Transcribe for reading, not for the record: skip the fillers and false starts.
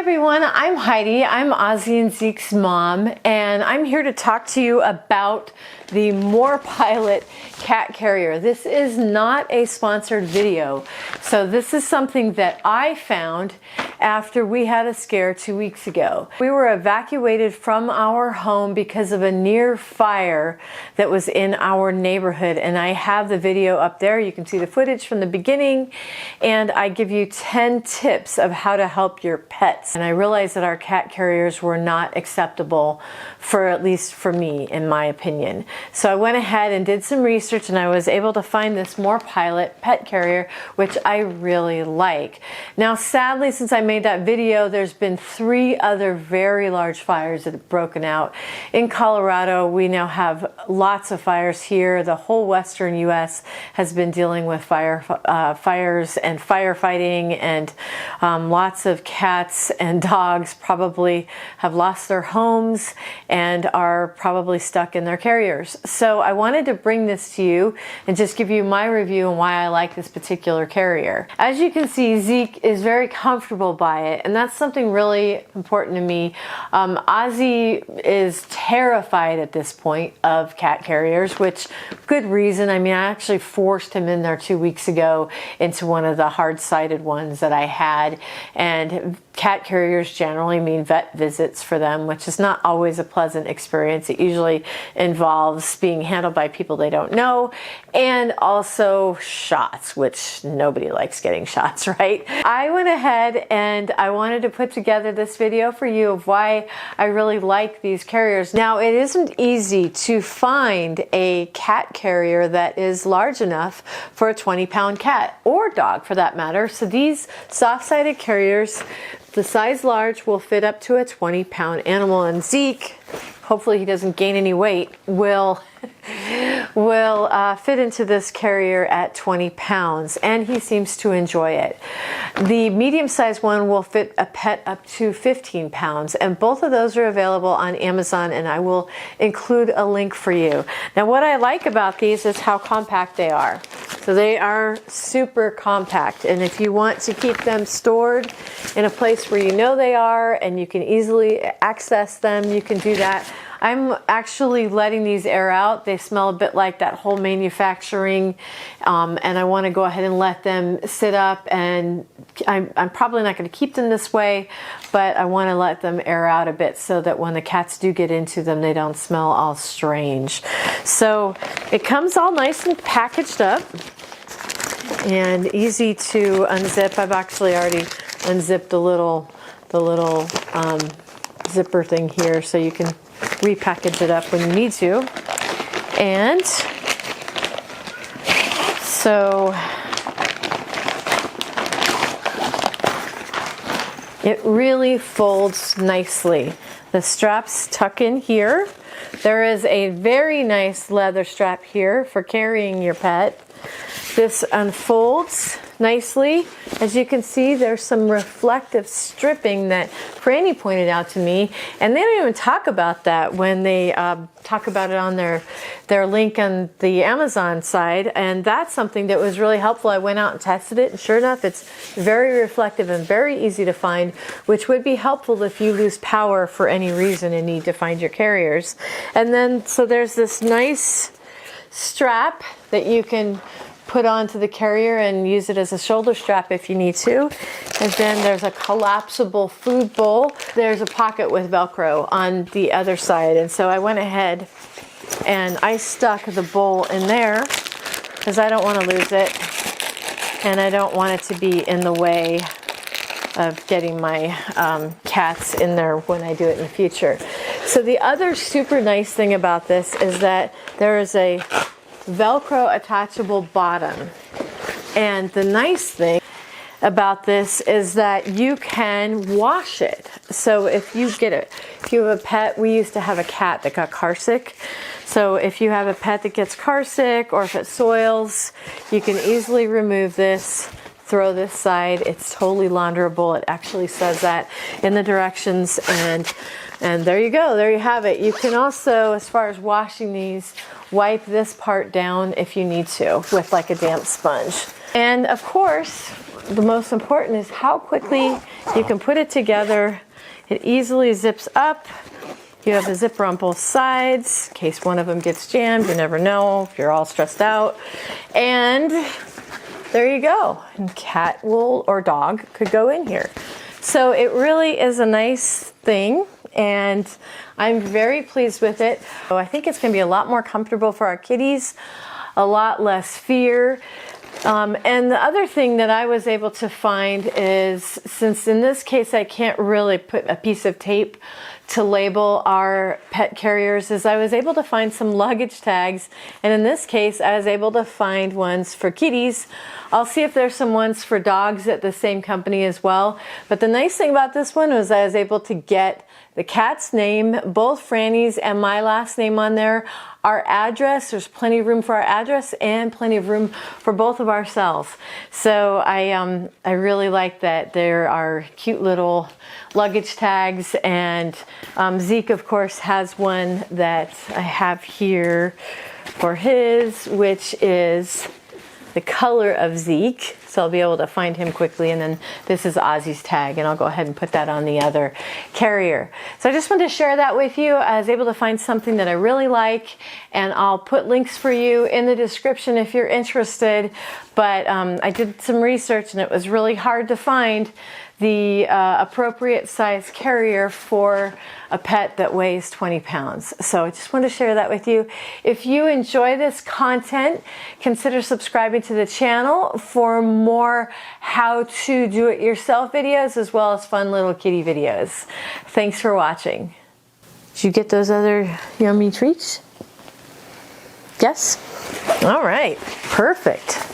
everyone, I'm Heidi. I'm Ozzie and Zeke's mom, and I'm here to talk to you about the Morpilot cat carrier. This is not a sponsored video, so this is something that I found after we had a scare 2 weeks ago. We were evacuated from our home because of a near fire that was in our neighborhood, and I have the video up there. You can see the footage from the beginning, and I give you 10 tips of how to help your pets. And I realized that our cat carriers were not acceptable, for at least for me, in my opinion. So I went ahead and did some research, and I was able to find this Morpilot Pet Carrier, which I really like. Now, sadly, since I made that video, there's been 3 other very large fires that have broken out. In Colorado, we now have lots of fires here. The whole western U.S. has been dealing with fires and firefighting, and lots of cats and dogs probably have lost their homes and are probably stuck in their carriers. So I wanted to bring this to you and just give you my review and why I like this particular carrier. As you can see, Zeke is very comfortable by it, and that's something really important to me. Ozzie is terrified at this point of cat carriers, which good reason. I mean, I actually forced him in there 2 weeks ago into one of the hard-sided ones that I had, and cat carriers generally mean vet visits for them, which is not always a pleasant experience. It usually involves being handled by people they don't know, and also shots, which nobody likes getting shots, right? I went ahead and I wanted to put together this video for you of why I really like these carriers. Now, it isn't easy to find a cat carrier that is large enough for a 20-pound cat, or dog for that matter. So these soft-sided carriers, the size large, will fit up to a 20-pound animal, and Zeke, hopefully he doesn't gain any weight, will fit into this carrier at 20 pounds, and he seems to enjoy it. The medium-sized one will fit a pet up to 15 pounds, and both of those are available on Amazon, and I will include a link for you. Now, what I like about these is how compact they are. So they are super compact, and if you want to keep them stored in a place where you know they are and you can easily access them, you can do that. I'm actually letting these air out. They smell a bit like that whole manufacturing, and I want to go ahead and let them sit up, and I'm probably not going to keep them this way, but I want to let them air out a bit so that when the cats do get into them, they don't smell all strange. So it comes all nice and packaged up and easy to unzip. I've actually already unzipped the little zipper thing here, so you can repackage it up when you need to. And so it really folds nicely. The straps tuck in here. There is a very nice leather strap here for carrying your pet. This unfolds nicely. As you can see, there's some reflective stripping that Franny pointed out to me, and they don't even talk about that when they talk about it on their link on the Amazon side, and that's something that was really helpful. I went out and tested it, and sure enough, it's very reflective and very easy to find, which would be helpful if you lose power for any reason and need to find your carriers. And then, so there's this nice strap that you can put onto the carrier and use it as a shoulder strap if you need to. And then there's a collapsible food bowl. There's a pocket with Velcro on the other side. And so I went ahead and I stuck the bowl in there because I don't want to lose it, and I don't want it to be in the way of getting my cats in there when I do it in the future. So the other super nice thing about this is that there is a Velcro attachable bottom, and the nice thing about this is that you can wash it. So if you have a pet, we used to have a cat that got car sick. So if you have a pet that gets car sick, or if it soils, you can easily remove this, throw this side. It's totally launderable. It actually says that in the directions, and there you go. There you have it. You can also, as far as washing these, wipe this part down if you need to with like a damp sponge. And of course, the most important is how quickly you can put it together. It easily zips up. You have a zipper on both sides in case one of them gets jammed. You never know if you're all stressed out. And there you go. And cat will or dog could go in here. So it really is a nice thing, and I'm very pleased with it. So I think it's going to be a lot more comfortable for our kitties, a lot less fear. And the other thing that I was able to find is, since in this case I can't really put a piece of tape to label our pet carriers, is I was able to find some luggage tags, and in this case I was able to find ones for kitties. I'll see if there's some ones for dogs at the same company as well. But the nice thing about this one was I was able to get the cat's name, both Franny's and my last name on there, our address, there's plenty of room for our address and plenty of room for both of ourselves. So I really like that. There are cute little luggage tags, and Zeke of course has one that I have here for his, which is the color of Zeke, so I'll be able to find him quickly. And then this is Ozzie's tag, and I'll go ahead and put that on the other carrier. So I just wanted to share that with you. I was able to find something that I really like, and I'll put links for you in the description if you're interested. But I did some research, and it was really hard to find the appropriate size carrier for a pet that weighs 20 pounds. So I just want to share that with you. If you enjoy this content, consider subscribing to the channel for more how to do it yourself videos, as well as fun little kitty videos. Thanks for watching. Did you get those other yummy treats? Yes? All right, perfect.